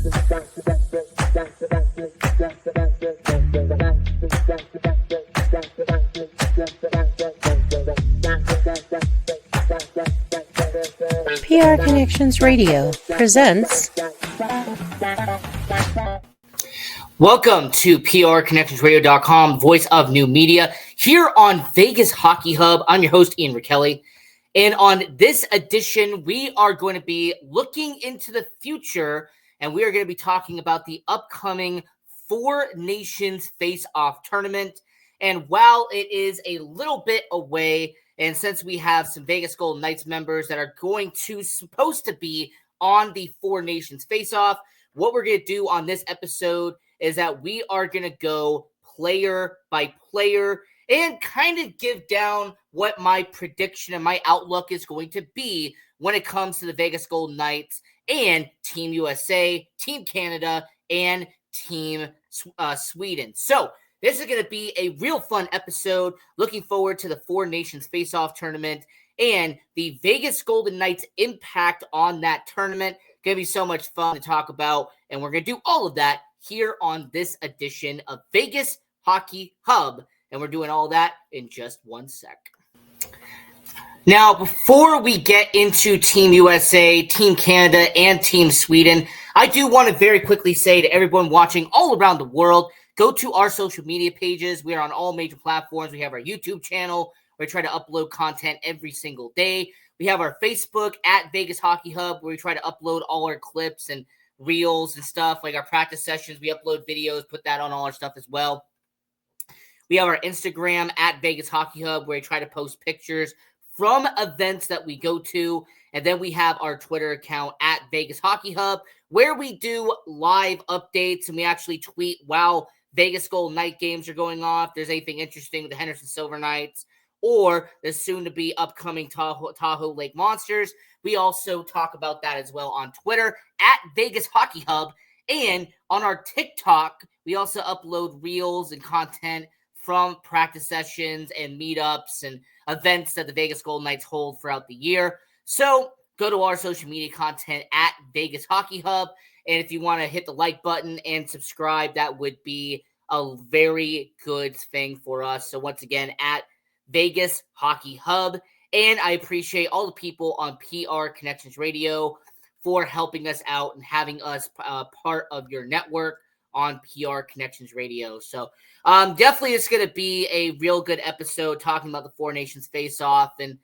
PR Connections Radio presents. Welcome to PRConnectionsRadio.com, voice of new media, here on Vegas Hockey Hub. I'm your host, Ian Rachiele. And on this edition, we are going to be looking into the future, and we are going to be talking about the upcoming Four Nations Face-Off Tournament. And while it is a little bit away, and since we have some Vegas Golden Knights members that are supposed to be on the Four Nations Face-Off, what we're going to do on this episode is that we are going to go player by player and kind of give down what my prediction and my outlook is going to be when it comes to the Vegas Golden Knights and Team USA, Team Canada, and Team Sweden. So this is going to be a real fun episode. Looking forward to the Four Nations Face-Off Tournament and the Vegas Golden Knights' impact on that tournament. Going to be so much fun to talk about, and we're going to do all of that here on this edition of Vegas Hockey Hub, and we're doing all that in just one sec. Now, before we get into Team USA, Team Canada, and Team Sweden, I do want to very quickly say to everyone watching all around the world, go to our social media pages. We are on all major platforms. We have our YouTube channel where we try to upload content every single day. We have our Facebook at Vegas Hockey Hub where we try to upload all our clips and reels and stuff, like our practice sessions. We upload videos, put that on all our stuff as well. We have our Instagram at Vegas Hockey Hub where we try to post pictures from events that we go to. And then we have our Twitter account at Vegas Hockey Hub where we do live updates and we actually tweet while Vegas Golden Knight games are going off. If there's anything interesting with the Henderson Silver Knights or the soon-to-be upcoming Tahoe Lake Monsters, we also talk about that as well on Twitter at Vegas Hockey Hub. And on our TikTok, we also upload reels and content from practice sessions and meetups and events that the Vegas Golden Knights hold throughout the year. So go to our social media content at Vegas Hockey Hub. And if you want to hit the like button and subscribe, that would be a very good thing for us. So once again, at Vegas Hockey Hub. And I appreciate all the people on PR Connections Radio for helping us out and having us part of your network on PR Connections Radio. So definitely it's going to be a real good episode talking about the Four Nations Face-Off. And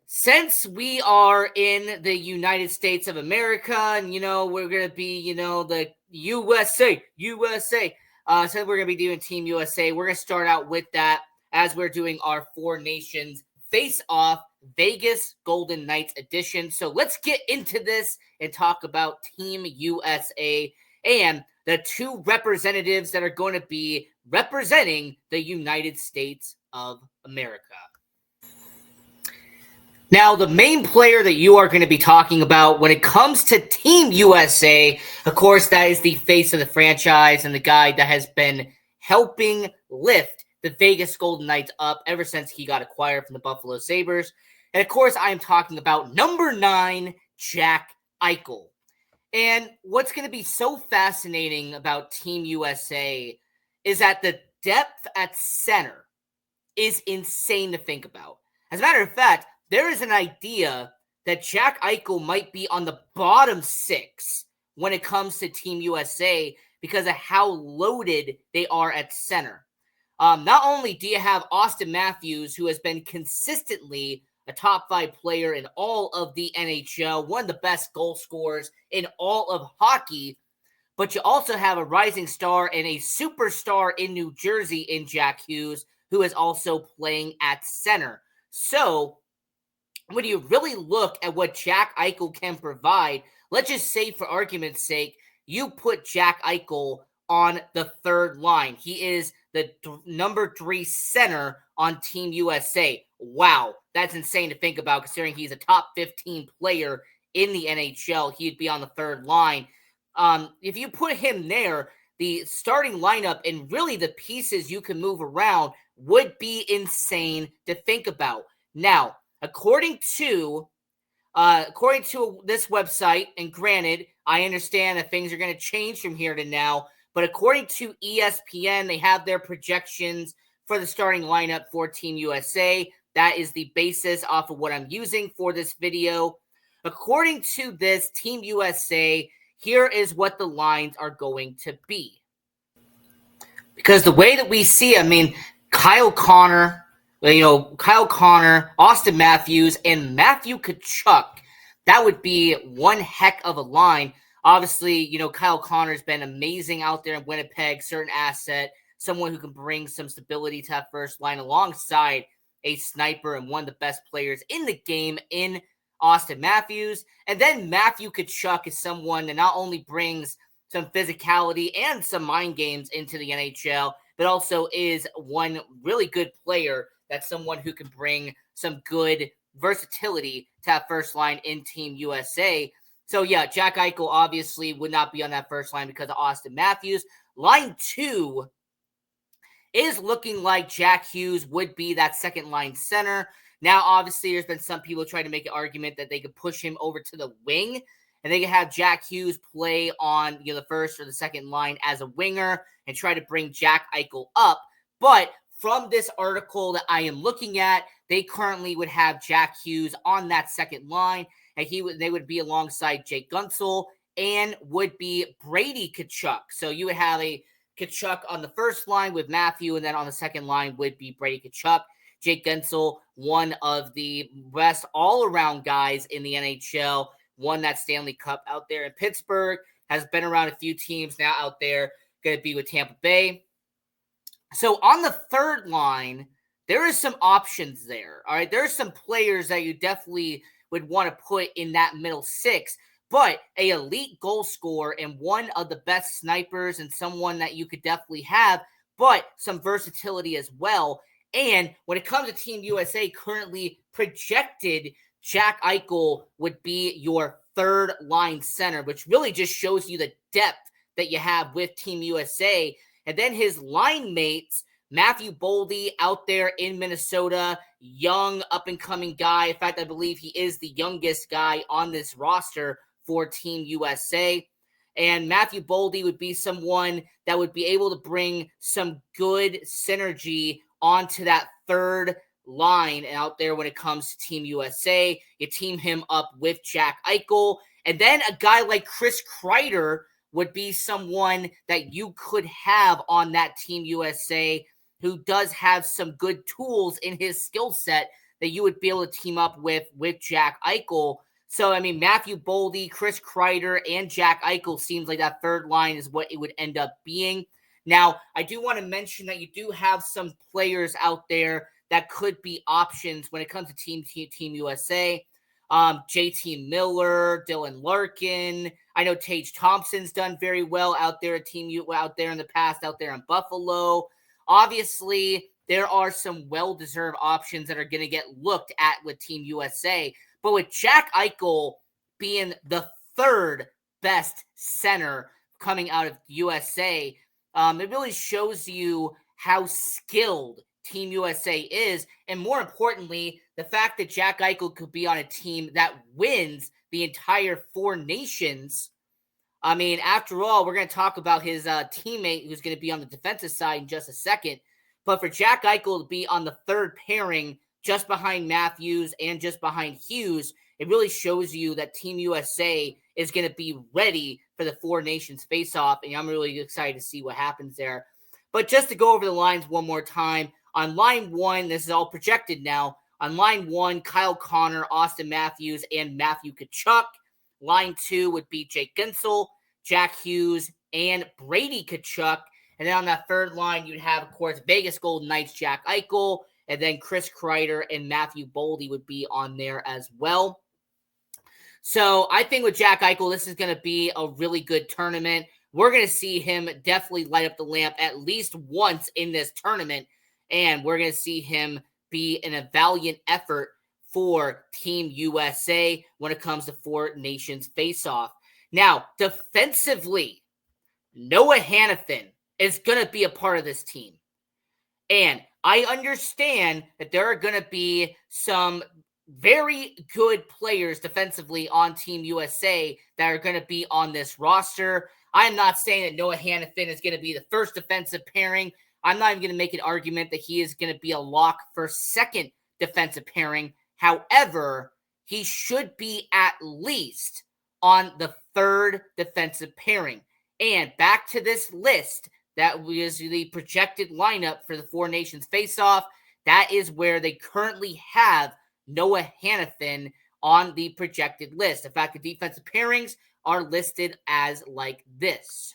since we are in the United States of America and, we're going to be, the USA, since we're going to be doing Team USA, we're going to start out with that as we're doing our Four Nations Face-Off Vegas Golden Knights edition. So let's get into this and talk about Team USA and the two representatives that are going to be representing the United States of America. Now, the main player that you are going to be talking about when it comes to Team USA, of course, that is the face of the franchise and the guy that has been helping lift the Vegas Golden Knights up ever since he got acquired from the Buffalo Sabres. And, of course, I am talking about number 9, Jack Eichel. And what's going to be so fascinating about Team USA is that the depth at center is insane to think about. As a matter of fact, there is an idea that Jack Eichel might be on the bottom 6 when it comes to Team USA because of how loaded they are at center. Not only do you have Austin Matthews, who has been consistently a top 5 player in all of the NHL, one of the best goal scorers in all of hockey, but you also have a rising star and a superstar in New Jersey in Jack Hughes, who is also playing at center. So when you really look at what Jack Eichel can provide, let's just say for argument's sake, you put Jack Eichel on the third line. He is the number 3 center on Team USA. Wow, that's insane to think about considering he's a top 15 player in the NHL. He'd be on the third line. If you put him there, the starting lineup and really the pieces you can move around would be insane to think about. Now, according to According to this website, and granted, I understand that things are going to change from here to now, but according to ESPN, they have their projections for the starting lineup for Team USA. That is the basis off of what I'm using for this video. According to this, Team USA, here is what the lines are going to be. Because the way that we see, Kyle Connor, Austin Matthews, and Matthew Tkachuk, that would be one heck of a line. Obviously, Kyle Connor's been amazing out there in Winnipeg, certain asset, someone who can bring some stability to that first line alongside a sniper and one of the best players in the game in Austin Matthews. And then Matthew Tkachuk is someone that not only brings some physicality and some mind games into the NHL, but also is one really good player. That's someone who can bring some good versatility to that first line in Team USA. So, yeah, Jack Eichel obviously would not be on that first line because of Austin Matthews. Line 2 is looking like Jack Hughes would be that second line center. Now, obviously, there's been some people trying to make an argument that they could push him over to the wing, and they can have Jack Hughes play on the first or the second line as a winger and try to bring Jack Eichel up. But from this article that I am looking at, they currently would have Jack Hughes on that second line, and they would be alongside Jake Guentzel and would be Brady Tkachuk. So you would have a Tkachuk on the first line with Matthew, and then on the second line would be Brady Tkachuk. Jake Guentzel, one of the best all-around guys in the NHL, won that Stanley Cup out there in Pittsburgh, has been around a few teams now out there, going to be with Tampa Bay. So on the third line, there is some options there. All right, there are some players that you definitely would want to put in that middle six, but a elite goal scorer and one of the best snipers and someone that you could definitely have, but some versatility as well. And when it comes to Team USA, currently projected, Jack Eichel would be your third line center, which really just shows you the depth that you have with Team USA. And then his line mates, Matthew Boldy out there in Minnesota, young up-and-coming guy. In fact, I believe he is the youngest guy on this roster for Team USA. And Matthew Boldy would be someone that would be able to bring some good synergy onto that third line out there when it comes to Team USA. You team him up with Jack Eichel. And then a guy like Chris Kreider would be someone that you could have on that Team USA who does have some good tools in his skill set that you would be able to team up with Jack Eichel. So, Matthew Boldy, Chris Kreider, and Jack Eichel seems like that third line is what it would end up being. Now, I do want to mention that you do have some players out there that could be options when it comes to Team USA. JT Miller, Dylan Larkin. I know Tage Thompson's done very well out there at out there in the past, out there in Buffalo. Obviously, there are some well-deserved options that are going to get looked at with Team USA. But with Jack Eichel being the third best center coming out of USA, it really shows you how skilled Team USA is. And more importantly, the fact that Jack Eichel could be on a team that wins the entire Four Nations. After all, we're going to talk about his teammate who's going to be on the defensive side in just a second. But for Jack Eichel to be on the third pairing just behind Matthews and just behind Hughes, it really shows you that Team USA is going to be ready for the Four Nations face-off, and I'm really excited to see what happens there. But just to go over the lines one more time, on line 1, this is all projected now. On line 1, Kyle Connor, Austin Matthews, and Matthew Tkachuk. Line 2 would be Jake Guentzel, Jack Hughes, and Brady Tkachuk. And then on that third line, you'd have, of course, Vegas Golden Knights, Jack Eichel, and then Chris Kreider and Matthew Boldy would be on there as well. So I think with Jack Eichel, this is going to be a really good tournament. We're going to see him definitely light up the lamp at least once in this tournament, and we're going to see him be a valiant effort for Team USA when it comes to Four Nations face-off. Now, defensively, Noah Hanifin is going to be a part of this team. And I understand that there are going to be some very good players defensively on Team USA that are going to be on this roster. I'm not saying that Noah Hannafin is going to be the first defensive pairing. I'm not even going to make an argument that he is going to be a lock for second defensive pairing. However, he should be at least on the third defensive pairing. And back to this list, that was the projected lineup for the Four Nations face-off. That is where they currently have Noah Hannafin on the projected list. In fact, the defensive pairings are listed as like this.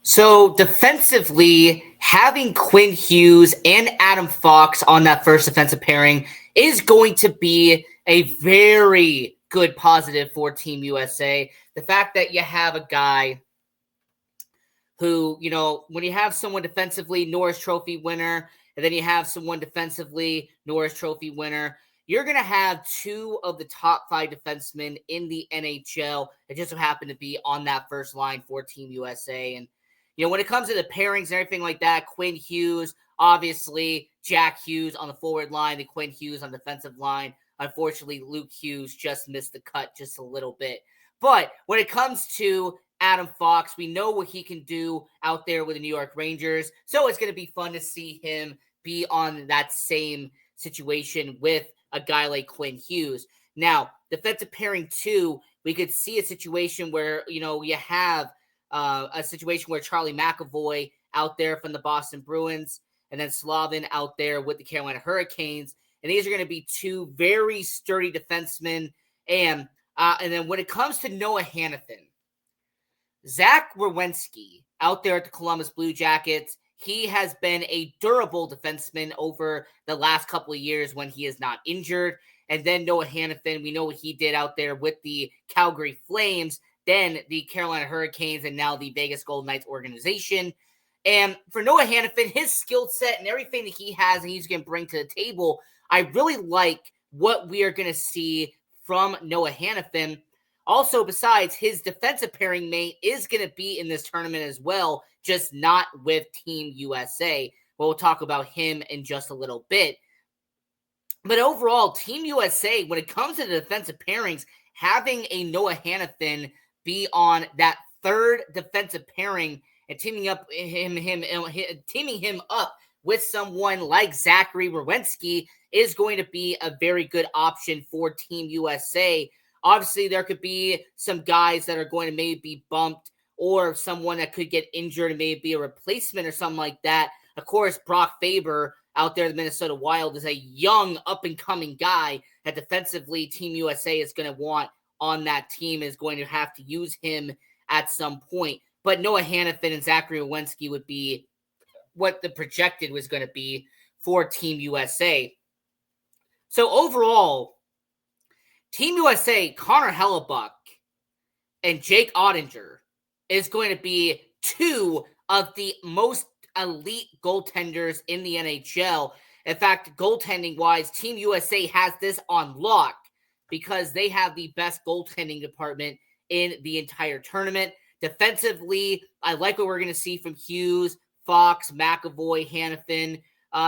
So defensively, having Quinn Hughes and Adam Fox on that first defensive pairing is going to be a very good positive for Team USA. The fact that you have a guy who, when you have someone defensively, Norris Trophy winner, and then you have someone defensively, Norris Trophy winner, you're going to have two of the top 5 defensemen in the NHL that just so happen to be on that first line for Team USA. And, when it comes to the pairings and everything like that, Quinn Hughes, obviously, Jack Hughes on the forward line, the Quinn Hughes on the defensive line. Unfortunately, Luke Hughes just missed the cut just a little bit. But when it comes to Adam Fox, we know what he can do out there with the New York Rangers. So it's going to be fun to see him be on that same situation with a guy like Quinn Hughes. Now, defensive pairing 2, we could see a situation where, you have a situation where Charlie McAvoy out there from the Boston Bruins and then Slavin out there with the Carolina Hurricanes. And these are going to be 2 very sturdy defensemen. And then when it comes to Noah Hannafin, Zach Werenski out there at the Columbus Blue Jackets, he has been a durable defenseman over the last couple of years when he is not injured. And then Noah Hannafin, we know what he did out there with the Calgary Flames, then the Carolina Hurricanes, and now the Vegas Golden Knights organization. And for Noah Hannafin, his skill set and everything that he has and he's going to bring to the table, I really like what we are going to see from Noah Hannafin. Also, besides, his defensive pairing mate is going to be in this tournament as well, just not with Team USA. We'll talk about him in just a little bit. But overall, Team USA, when it comes to the defensive pairings, having a Noah Hannafin be on that third defensive pairing and teaming him up with someone like Zachary Werenski is going to be a very good option for Team USA. Obviously, there could be some guys that are going to maybe be bumped or someone that could get injured and maybe be a replacement or something like that. Of course, Brock Faber out there, the Minnesota Wild, is a young, up-and-coming guy that defensively Team USA is going to want on that team, is going to have to use him at some point. But Noah Hannafin and Zachary Werenski would be what the projected was going to be for Team USA. So overall, Team USA, Connor Hellebuck and Jake Ottinger is going to be 2 of the most elite goaltenders in the NHL. In fact, goaltending-wise, Team USA has this on lock because they have the best goaltending department in the entire tournament. Defensively, I like what we're going to see from Hughes, Fox, McAvoy, Hannafin.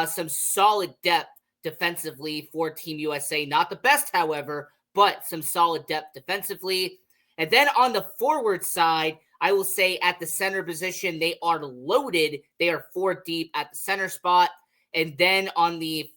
Some solid depth defensively for Team USA. Not the best, however, but some solid depth defensively. And then on the forward side, I will say at the center position, they are loaded. They are 4 deep at the center spot. And then on the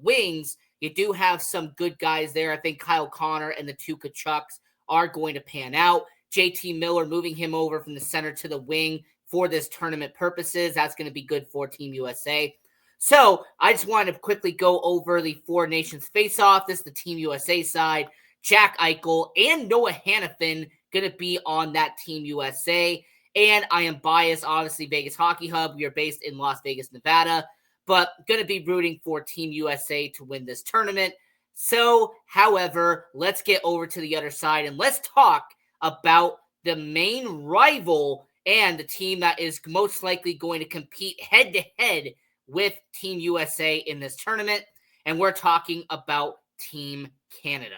wings, you do have some good guys there. I think Kyle Connor and the 2 Kachucks are going to pan out. JT Miller, moving him over from the center to the wing for this tournament purposes. That's going to be good for Team USA. So I just wanted to quickly go over the Four Nations face-off. This is the Team USA side. Jack Eichel and Noah Hannafin going to be on that Team USA. And I am biased, obviously, Vegas Hockey Hub. We are based in Las Vegas, Nevada, but going to be rooting for Team USA to win this tournament. So, however, let's get over to the other side and let's talk about the main rival and the team that is most likely going to compete head-to-head with Team USA in this tournament. And we're talking about Team Canada.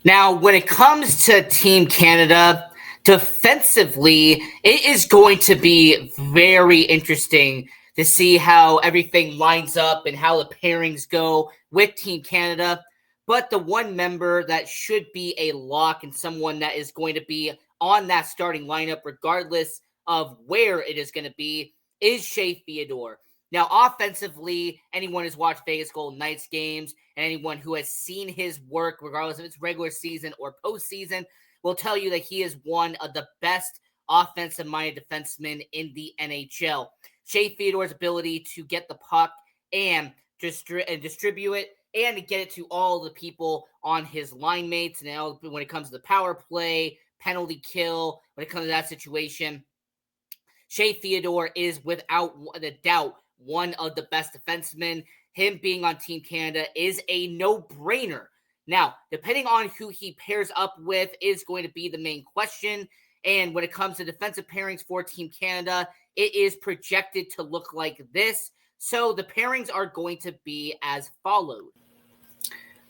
Now, when it comes to Team Canada, defensively, it is going to be very interesting to see how everything lines up and how the pairings go with Team Canada. But the one member that should be a lock and someone that is going to be on that starting lineup, regardless of where it is going to be, is Shea Theodore. Now, offensively, anyone who's watched Vegas Golden Knights games and anyone who has seen his work, regardless of its regular season or postseason, will tell you that he is one of the best offensive-minded defensemen in the NHL. Shea Theodore's ability to get the puck and distribute it and to get it to all the people on his line mates. Now, when it comes to the power play, penalty kill, when it comes to that situation, Shea Theodore is without a doubt one of the best defensemen. Him being on Team Canada is a no-brainer. Now, depending on who he pairs up with is going to be the main question. And when it comes to defensive pairings for Team Canada, it is projected to look like this. So the pairings are going to be as follows.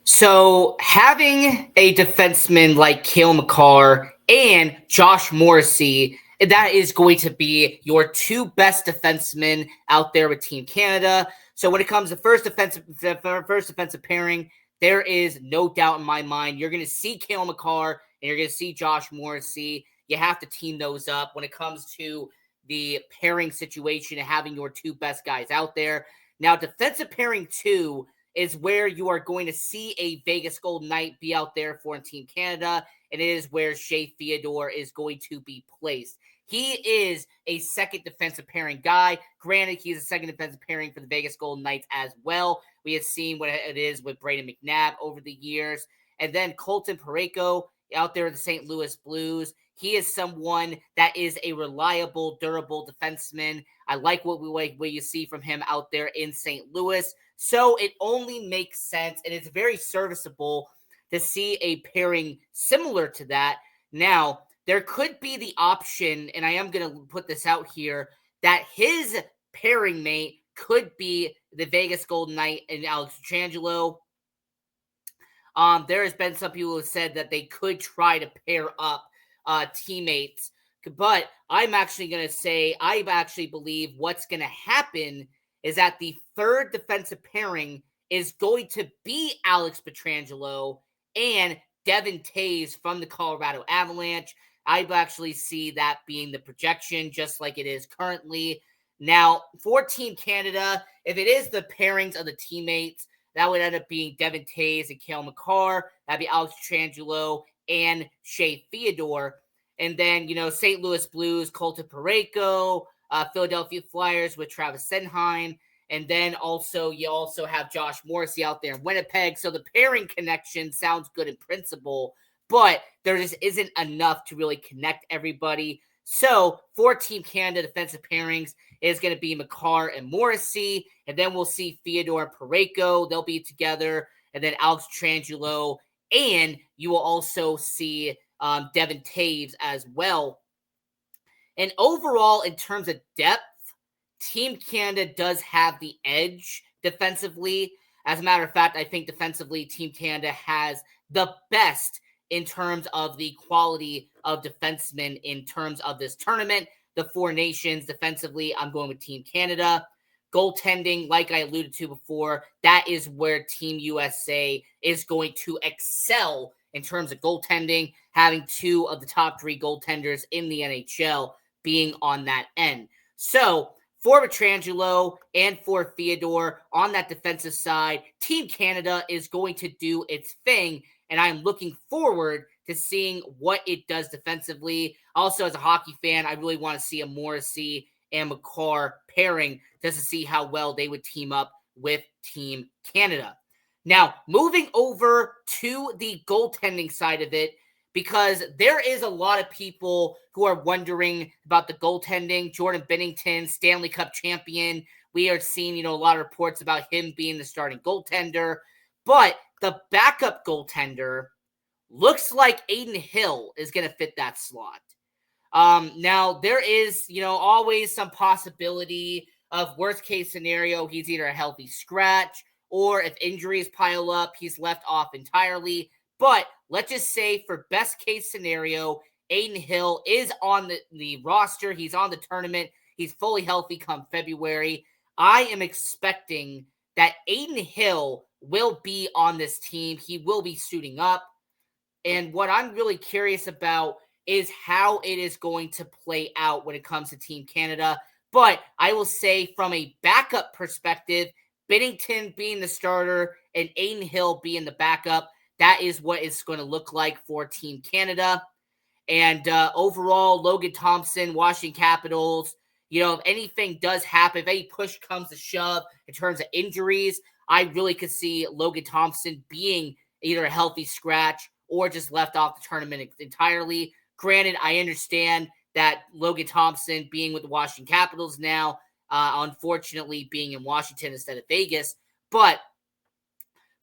So having a defenseman like Cale Makar and Josh Morrissey, that is going to be your two best defensemen out there with Team Canada. So when it comes to first defensive pairing, there is no doubt in my mind you're going to see Cale Makar and you're going to see Josh Morrissey. You have to team those up when it comes to the pairing situation and having your two best guys out there. Now, defensive pairing 2 is where you are going to see a Vegas Golden Knight be out there for Team Canada, and it is where Shea Theodore is going to be placed. He is a second defensive pairing guy. Granted, he's a second defensive pairing for the Vegas Golden Knights as well. We have seen what it is with Brayden McNabb over the years. And then Colton Parayko out there with the St. Louis Blues. He is someone that is a reliable, durable defenseman. I like what you see from him out there in St. Louis. So it only makes sense, and it's very serviceable to see a pairing similar to that. Now, there could be the option, and I am going to put this out here, that his pairing mate could be the Vegas Golden Knight and Alex Pietrangelo. There has been some people who have said that they could try to pair up teammates, but I'm actually going to say I actually believe what's going to happen is that the third defensive pairing is going to be Alex Pietrangelo and Devin Toews from the Colorado Avalanche. I actually see that being the projection, just like it is currently. Now, for Team Canada, if it is the pairings of the teammates, that would end up being Devin Toews and Cale Makar. That'd be Alex Pietrangelo and Shea Theodore. And then, St. Louis Blues, Colton Parayko, Philadelphia Flyers with Travis Sanheim. And then you also have Josh Morrissey out there in Winnipeg. So the pairing connection sounds good in principle, but there just isn't enough to really connect everybody. So for Team Canada defensive pairings is going to be Makar and Morrissey, and then we'll see Theodore and Parayko. They'll be together, and then Alex Pietrangelo, and you will also see Devin Toews as well. And overall, in terms of depth, Team Canada does have the edge defensively. As a matter of fact, I think defensively, Team Canada has the best in terms of the quality of defensemen in terms of this tournament. The four nations defensively, I'm going with Team Canada. Goaltending, like I alluded to before, that is where Team USA is going to excel in terms of goaltending, having two of the top 3 goaltenders in the NHL being on that end. So for Pietrangelo and for Theodore on that defensive side, Team Canada is going to do its thing, and I'm looking forward to seeing what it does defensively. Also, as a hockey fan, I really want to see a Morrissey and Makar pairing just to see how well they would team up with Team Canada. Now, moving over to the goaltending side of it, because there is a lot of people who are wondering about the goaltending. Jordan Binnington, Stanley Cup champion. We are seeing, a lot of reports about him being the starting goaltender. But the backup goaltender looks like Adin Hill is going to fit that slot. Now, there is, always some possibility of worst case scenario. He's either a healthy scratch, or if injuries pile up, he's left off entirely. But let's just say for best case scenario, Adin Hill is on the roster. He's on the tournament. He's fully healthy come February. I am expecting that Aiden Hill will be on this team. He will be suiting up. And what I'm really curious about is how it is going to play out when it comes to Team Canada. But I will say from a backup perspective, Binnington being the starter and Aiden Hill being the backup, that is what it's going to look like for Team Canada. And overall, Logan Thompson, Washington Capitals, if anything does happen, if any push comes to shove in terms of injuries, I really could see Logan Thompson being either a healthy scratch or just left off the tournament entirely. Granted, I understand that Logan Thompson being with the Washington Capitals now, unfortunately being in Washington instead of Vegas, but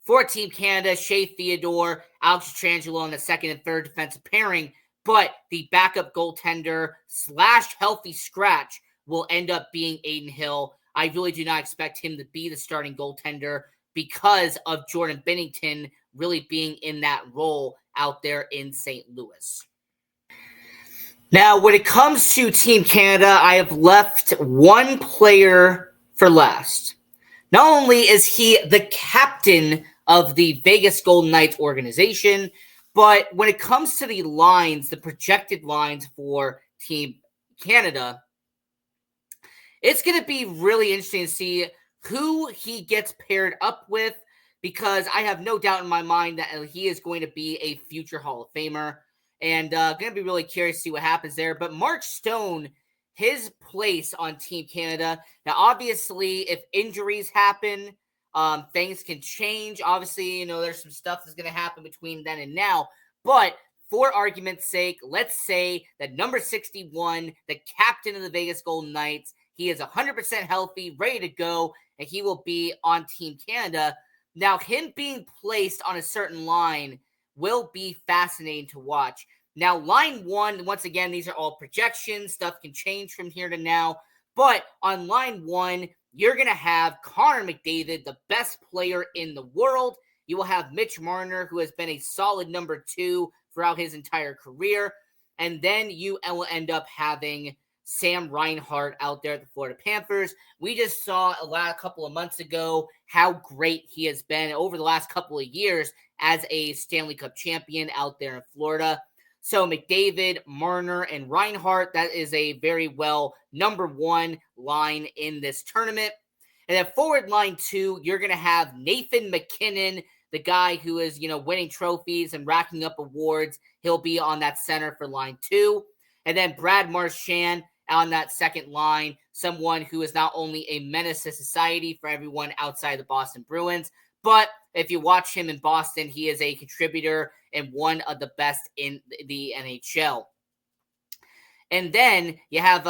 for Team Canada, Shea Theodore, Alex Pietrangelo on the second and third defensive pairing, but the backup goaltender / healthy scratch will end up being Aiden Hill. I really do not expect him to be the starting goaltender because of Jordan Binnington really being in that role out there in St. Louis. Now, when it comes to Team Canada, I have left one player for last. Not only is he the captain of the Vegas Golden Knights organization, but when it comes to the lines, the projected lines for Team Canada, it's going to be really interesting to see who he gets paired up with, because I have no doubt in my mind that he is going to be a future Hall of Famer, and going to be really curious to see what happens there. But Mark Stone, his place on Team Canada, now obviously if injuries happen, things can change. Obviously, there's some stuff that's going to happen between then and now, but for argument's sake, let's say that number 61, the captain of the Vegas Golden Knights, he is 100% healthy, ready to go, and he will be on Team Canada. Now, him being placed on a certain line will be fascinating to watch. Now, line one, once again, these are all projections. Stuff can change from here to now. But on line one, you're going to have Connor McDavid, the best player in the world. You will have Mitch Marner, who has been a solid number 2 throughout his entire career. And then you will end up having Sam Reinhart out there at the Florida Panthers. We just saw a couple of months ago how great he has been over the last couple of years as a Stanley Cup champion out there in Florida. So McDavid, Marner, and Reinhart, that is a very well number 1 line in this tournament. And then forward line 2, you're going to have Nathan McKinnon, the guy who is, winning trophies and racking up awards. He'll be on that center for line 2. And then Brad Marchand on that second line, someone who is not only a menace to society for everyone outside the Boston Bruins, but if you watch him in Boston, he is a contributor and one of the best in the NHL. And then you have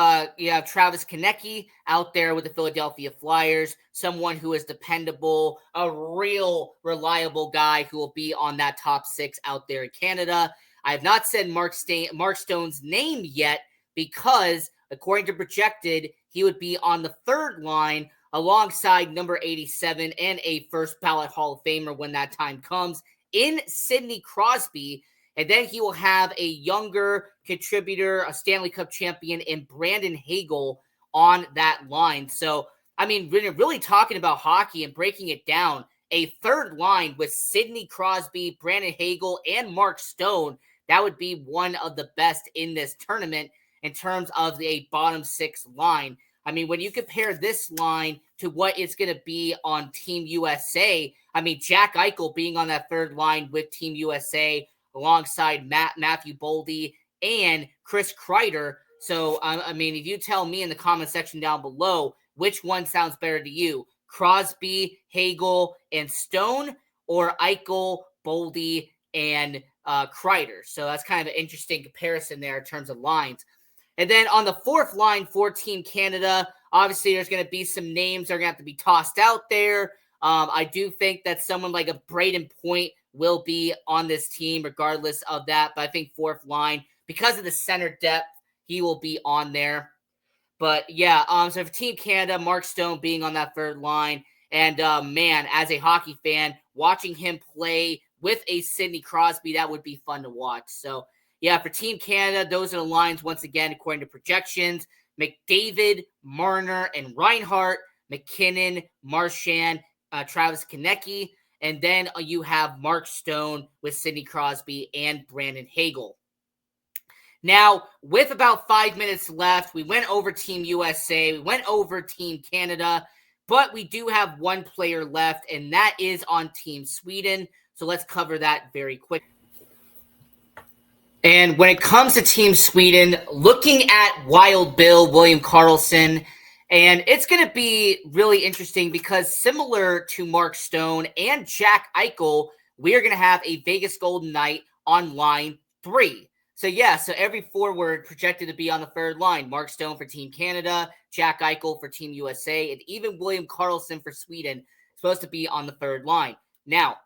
Travis Konecny out there with the Philadelphia Flyers, someone who is dependable, a real reliable guy who will be on that top 6 out there in Canada. I have not said Mark Stone's name yet because, according to projected, he would be on the third line alongside number 87 and a first ballot Hall of Famer when that time comes in Sidney Crosby. And then he will have a younger contributor, a Stanley Cup champion, in Brandon Hagel on that line. So, I mean, really talking about hockey and breaking it down, a third line with Sidney Crosby, Brandon Hagel, and Mark Stone, that would be one of the best in this tournament in terms of a bottom 6 line. I mean, when you compare this line to what it's going to be on Team USA, I mean, Jack Eichel being on that third line with Team USA alongside Matthew Boldy and Chris Kreider. So, I mean, if you tell me in the comment section down below, which one sounds better to you? Crosby, Hagel, and Stone, or Eichel, Boldy, and Kreider? So that's kind of an interesting comparison there in terms of lines. And then on the fourth line for Team Canada, obviously there's going to be some names that are going to have to be tossed out there. I do think that someone like a Braden Point will be on this team regardless of that. But I think fourth line, because of the center depth, he will be on there. But yeah, so for Team Canada, Mark Stone being on that third line. And man, as a hockey fan, watching him play with a Sidney Crosby, that would be fun to watch. So yeah, for Team Canada, those are the lines once again, according to projections. McDavid, Marner, and Reinhart, McKinnon, Marchand, Travis Konecny, and then you have Mark Stone with Sidney Crosby and Brandon Hagel. Now, with about 5 minutes left, we went over Team USA, we went over Team Canada, but we do have one player left, and that is on Team Sweden. So let's cover that very quick. And when it comes to Team Sweden, looking at Wild Bill, William Karlsson, and it's going to be really interesting because similar to Mark Stone and Jack Eichel, we are going to have a Vegas Golden Knight on line 3. So every forward projected to be on the third line. Mark Stone for Team Canada, Jack Eichel for Team USA, and even William Karlsson for Sweden supposed to be on the third line. Now,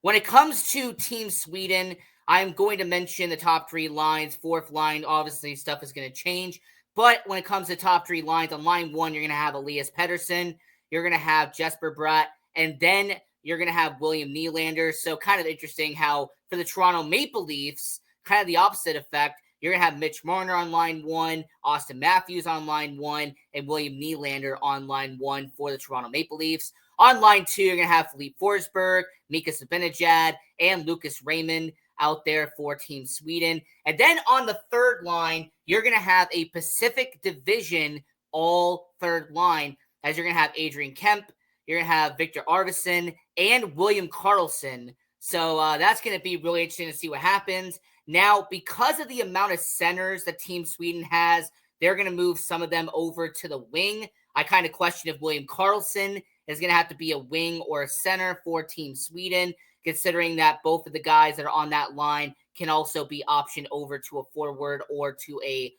when it comes to Team Sweden, I'm going to mention the top 3 lines. Fourth line, obviously, stuff is going to change. But when it comes to top 3 lines, on line 1, you're going to have Elias Pettersson. You're going to have Jesper Bratt. And then you're going to have William Nylander. So kind of interesting how for the Toronto Maple Leafs, kind of the opposite effect. You're going to have Mitch Marner on line 1, Austin Matthews on line 1, and William Nylander on line 1 for the Toronto Maple Leafs. On line 2, you're going to have Philippe Forsberg, Mika Zibanejad, and Lucas Raymond out there for Team Sweden. And then on the third line, you're going to have a Pacific Division all third line, as you're going to have Adrian Kemp, you're going to have Victor Arvidsson, and William Karlsson. So that's going to be really interesting to see what happens. Now, because of the amount of centers that Team Sweden has, they're going to move some of them over to the wing. I kind of question if William Karlsson is going to have to be a wing or a center for Team Sweden, considering that both of the guys that are on that line can also be optioned over to a forward or to a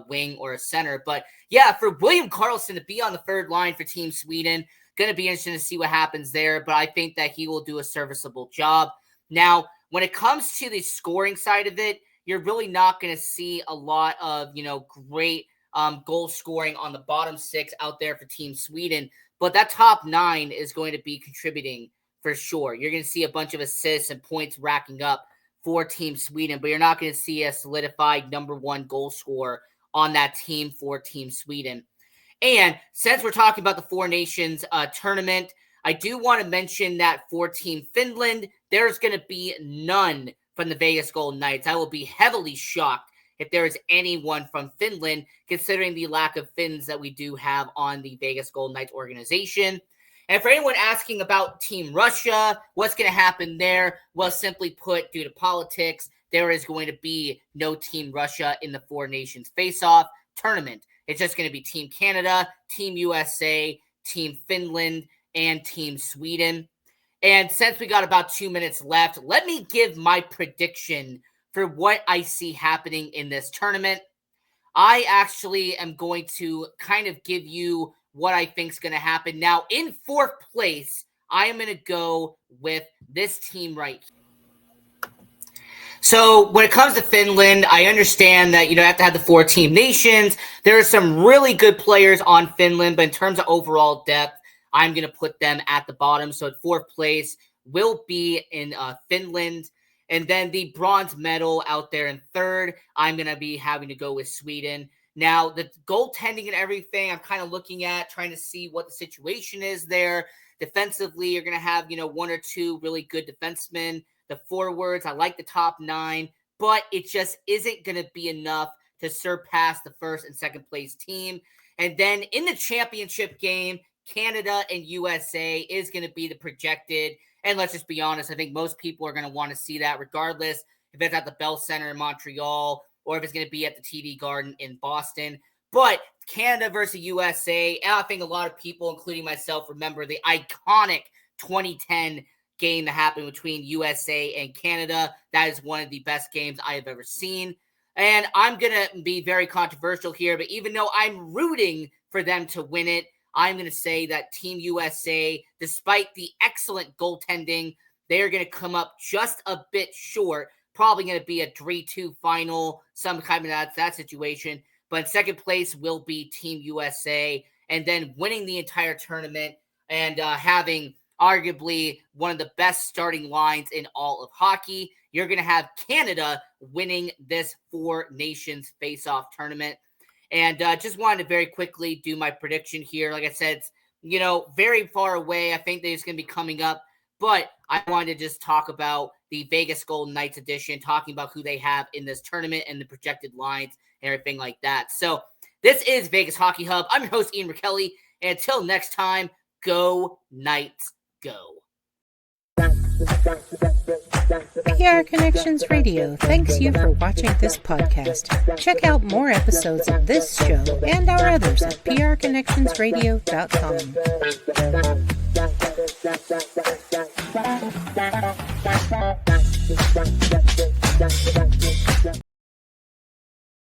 wing or a center. But yeah, for William Karlsson to be on the third line for Team Sweden, going to be interesting to see what happens there, but I think that he will do a serviceable job. Now, when it comes to the scoring side of it, you're really not going to see a lot of, great goal scoring on the bottom 6 out there for Team Sweden, but that top 9 is going to be contributing for sure. You're going to see a bunch of assists and points racking up for Team Sweden, but you're not going to see a solidified number 1 goal scorer on that team for Team Sweden. And since we're talking about the Four Nations tournament, I do want to mention that for Team Finland, there's going to be none from the Vegas Golden Knights. I will be heavily shocked if there is anyone from Finland, considering the lack of Finns that we do have on the Vegas Golden Knights organization. And for anyone asking about Team Russia, what's going to happen there? Well, simply put, due to politics, there is going to be no Team Russia in the Four Nations face-off tournament. It's just going to be Team Canada, Team USA, Team Finland, and Team Sweden. And since we got about 2 minutes left, let me give my prediction for what I see happening in this tournament. I actually am going to kind of give you what I think is going to happen. Now, in 4th place, I am going to go with this team right here. So when it comes to Finland, I understand that, you have to have the 4 team nations. There are some really good players on Finland, but in terms of overall depth, I'm going to put them at the bottom. So at 4th place will be in Finland. And then the bronze medal out there in 3rd, I'm going to be having to go with Sweden. Now, the goaltending and everything, I'm kind of looking at, trying to see what the situation is there. Defensively, you're going to have, 1 or 2 really good defensemen. The forwards, I like the top 9, but it just isn't going to be enough to surpass the 1st and 2nd place team. And then in the championship game, Canada and USA is going to be the projected. And let's just be honest, I think most people are going to want to see that regardless if it's at the Bell Center in Montreal or if it's going to be at the TD Garden in Boston. But Canada versus USA, and I think a lot of people, including myself, remember the iconic 2010 game that happened between USA and Canada. That is one of the best games I have ever seen. And I'm going to be very controversial here, but even though I'm rooting for them to win it, I'm going to say that Team USA, despite the excellent goaltending, they're going to come up just a bit short. Probably going to be a 3-2 final, some kind of that situation. But in 2nd place will be Team USA. And then winning the entire tournament and having arguably one of the best starting lines in all of hockey, you're going to have Canada winning this Four Nations face-off tournament. And just wanted to very quickly do my prediction here. Like I said, it's, very far away. I think that it's going to be coming up. But I wanted to just talk about the Vegas Golden Knights edition, talking about who they have in this tournament and the projected lines and everything like that. So this is Vegas Hockey Hub. I'm your host, Ian Rachiele. And until next time, go Knights, go. PR Connections Radio thanks you for watching this podcast. Check out more episodes of this show and our others at prconnectionsradio.com.